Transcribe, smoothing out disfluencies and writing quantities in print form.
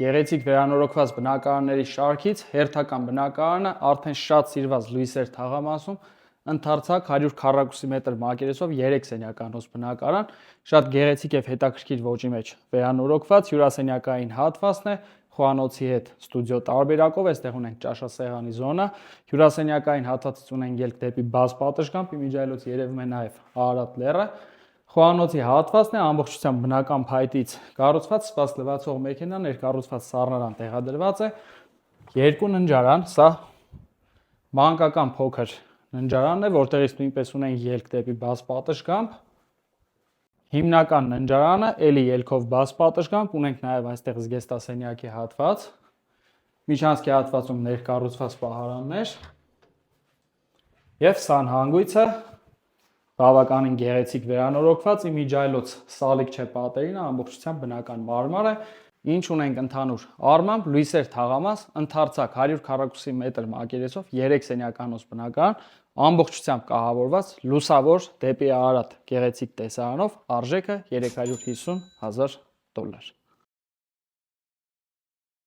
գեղեցիկ վերանորոգված բնակարանների շարքից հերթական բնակարանը արդեն շատ սիրված Լույսեր թաղամասում ընդարձակ 100 քառակուսի մետր մակերեսով 3 սենյականոց բնակարան, շատ գեղեցիկ եւ հետաքրքիր ոճի մեջ վերանորոգված հյուրասենյակային հատվածն է, խոհանոցի հետ ստուդիո տարբերակով, այստեղ ունենք ճաշասեղանի զոնա, հյուրասենյակային հատվածից ունենք ելք դեպի բաց պատշգամբ, իմիջիայլոց երևում է նաեւ Արարատ լեռը, խոհանոցի հատվածն է ամբողջությամբ բնական փայտից կառուցված, սպաս լվացող մեքենա, ներկառուցված սառնարան տեղադրված է, երկու ննջարան, սա մանկական փոքր ննջարանն է, որտեղից նույնպես ունենք ելք դեպի բաց պատշգամբ, հիմնական ննջարանը, էլի ելքով բաց պատշգամբ, ունենք նաև այստեղ զգեստասենյակի հատված, միջանցքի հատվածում ներկառուցված պահարաններ եւ սանհանգույցը բավականին գեղեցիկ վերանորոգված, իմիջիայլոց սալիկ չէ պատերին, ամբողջությամբ բնական մարմար է, ինչ ունենք ընդհանուր առմամբ Լույսեր թաղամաս, ընդարձակ 100 քառակուսի մետր մակերեսով 3 սենյականոց բնակարան, ամբողջությամբ կահավորված, լուսավոր դեպի Արարատ գեղեցիկ տեսարանով, արժեքը $350,000